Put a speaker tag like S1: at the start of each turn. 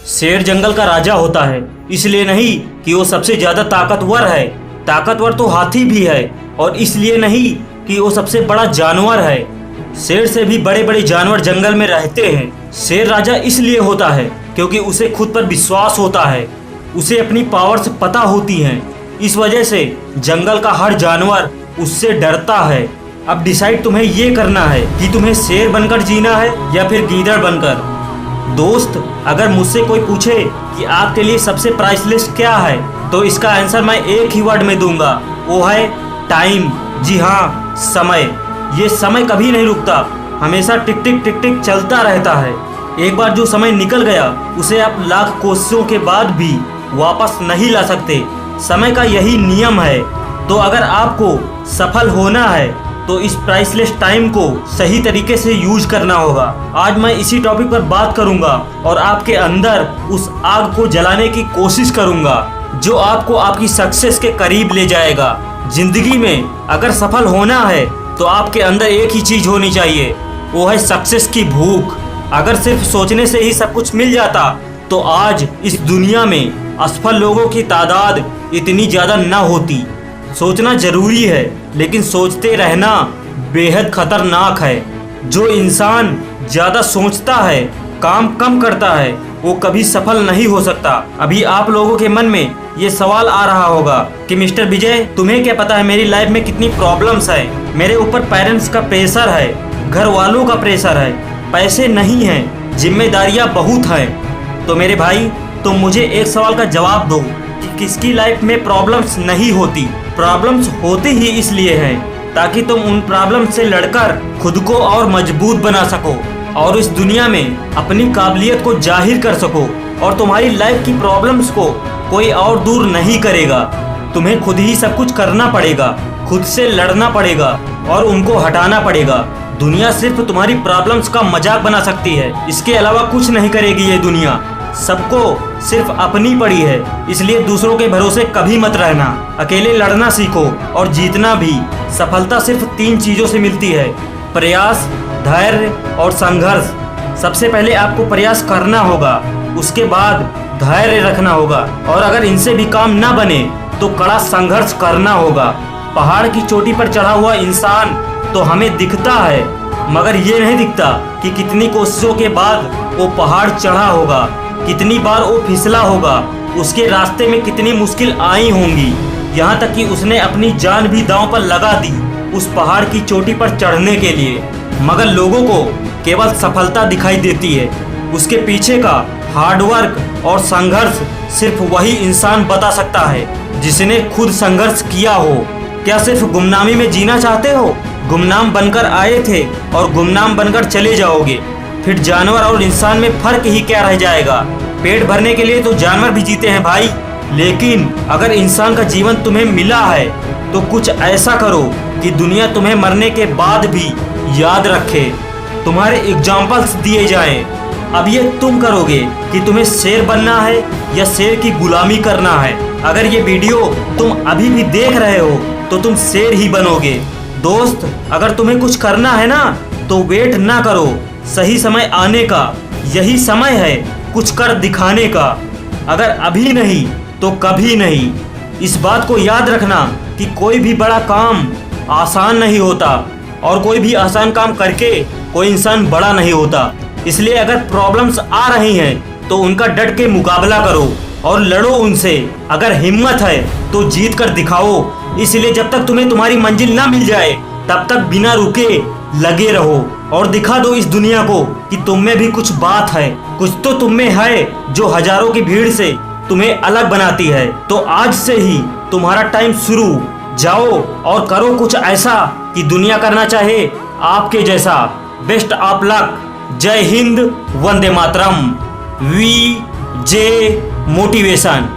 S1: शेर जंगल का राजा होता है, इसलिए नहीं कि वो सबसे ज्यादा ताकतवर है। ताकतवर तो हाथी भी है, और इसलिए नहीं कि वो सबसे बड़ा जानवर है। शेर से भी बड़े बड़े जानवर जंगल में रहते हैं। शेर राजा इसलिए होता है क्योंकि उसे खुद पर विश्वास होता है, उसे अपनी पावर्स पता होती हैं। इस वजह से जंगल का हर जानवर उससे डरता है। अब डिसाइड तुम्हें ये करना है कि तुम्हें शेर बनकर जीना है या फिर गीदड़ बनकर। दोस्त, अगर मुझसे कोई पूछे कि आपके लिए सबसे प्राइसलेस क्या है, तो इसका आंसर मैं एक ही वर्ड में दूंगा, वो है टाइम। जी हाँ, समय। ये समय कभी नहीं रुकता, हमेशा टिक टिक टिक टिक चलता रहता है। एक बार जो समय निकल गया उसे आप लाख कोशिशों के बाद भी वापस नहीं ला सकते। समय का यही नियम है। तो अगर आपको सफल होना है तो इस प्राइसलेस टाइम को सही तरीके से यूज करना होगा। आज मैं इसी टॉपिक पर बात करूंगा और आपके अंदर उस आग को जलाने की कोशिश करूंगा जो आपको आपकी सक्सेस के करीब ले जाएगा। जिंदगी में अगर सफल होना है तो आपके अंदर एक ही चीज होनी चाहिए, वो है सक्सेस की भूख। अगर सिर्फ सोचने से ही सब कुछ मिल जाता तो आज इस दुनिया में असफल लोगों की तादाद इतनी ज्यादा न होती। सोचना जरूरी है, लेकिन सोचते रहना बेहद खतरनाक है। जो इंसान ज्यादा सोचता है, काम कम करता है, वो कभी सफल नहीं हो सकता। अभी आप लोगों के मन में ये सवाल आ रहा होगा कि मिस्टर विजय, तुम्हें क्या पता है मेरी लाइफ में कितनी प्रॉब्लम्स है। मेरे ऊपर पेरेंट्स का प्रेशर है, घर वालों का प्रेशर है, पैसे नहीं हैं, जिम्मेदारियां बहुत हैं। तो मेरे भाई, तुम मुझे एक सवाल का जवाब दो कि किसकी लाइफ में प्रॉब्लम्स नहीं होती। प्रॉब्लम्स होते ही इसलिए हैं ताकि तुम उन प्रॉब्लम्स से लड़कर खुद को और मजबूत बना सको और इस दुनिया में अपनी काबिलियत को जाहिर कर सको। और तुम्हारी लाइफ की प्रॉब्लम्स को कोई और दूर नहीं करेगा। तुम्हें खुद ही सब कुछ करना पड़ेगा, खुद से लड़ना पड़ेगा और उनको हटाना पड़ेगा। दुनिया सिर्फ तुम्हारी प्रॉब्लम्स का मजाक बना सकती है, इसके अलावा कुछ नहीं करेगी ये दुनिया। सबको सिर्फ अपनी पड़ी है, इसलिए दूसरों के भरोसे कभी मत रहना। अकेले लड़ना सीखो और जीतना भी। सफलता सिर्फ 3 चीजों से मिलती है, प्रयास, धैर्य और संघर्ष। सबसे पहले आपको प्रयास करना होगा, उसके बाद धैर्य रखना होगा, और अगर इनसे भी काम ना बने तो कड़ा संघर्ष करना होगा। पहाड़ की चोटी पर चढ़ा हुआ इंसान तो हमें दिखता है, मगर ये नहीं दिखता कि कितनी कोशिशों के बाद वो पहाड़ चढ़ा होगा, कितनी बार वो फिसला होगा, उसके रास्ते में कितनी मुश्किल आई होंगी, यहाँ तक कि उसने अपनी जान भी दांव पर लगा दी उस पहाड़ की चोटी पर चढ़ने के लिए। मगर लोगों को केवल सफलता दिखाई देती है, उसके पीछे का हार्डवर्क और संघर्ष सिर्फ वही इंसान बता सकता है जिसने खुद संघर्ष किया हो। क्या सिर्फ गुमनामी में जीना चाहते हो? गुमनाम बनकर आए थे और गुमनाम बनकर चले जाओगे, फिर जानवर और इंसान में फर्क ही क्या रह जाएगा? पेट भरने के लिए तो जानवर भी जीते हैं भाई, लेकिन अगर इंसान का जीवन तुम्हें मिला है तो कुछ ऐसा करो कि दुनिया तुम्हें मरने के बाद भी याद रखे, तुम्हारे एग्जाम्पल्स दिए जाएं। अब ये तुम करोगे कि तुम्हें शेर बनना है या शेर की गुलामी करना है। अगर ये वीडियो तुम अभी भी देख रहे हो तो तुम शेर ही बनोगे। दोस्त, अगर तुम्हें कुछ करना है ना तो वेट ना करो सही समय आने का। यही समय है कुछ कर दिखाने का। अगर अभी नहीं तो कभी नहीं। इस बात को याद रखना कि कोई भी बड़ा काम आसान नहीं होता और कोई भी आसान काम करके कोई इंसान बड़ा नहीं होता। इसलिए अगर प्रॉब्लम्स आ रही हैं तो उनका डट के मुकाबला करो और लड़ो उनसे। अगर हिम्मत है तो जीत कर दिखाओ। इसलिए जब तक तुम्हें तुम्हारी मंजिल ना मिल जाए तब तक बिना रुके लगे रहो और दिखा दो इस दुनिया को कि तुम में भी कुछ बात है, कुछ तो तुम में है जो हजारों की भीड़ से तुम्हें अलग बनाती है। तो आज से ही तुम्हारा टाइम शुरू। जाओ और करो कुछ ऐसा कि दुनिया करना चाहे आपके जैसा। Best of luck. जय हिंद, वंदे मातरम। V J motivation.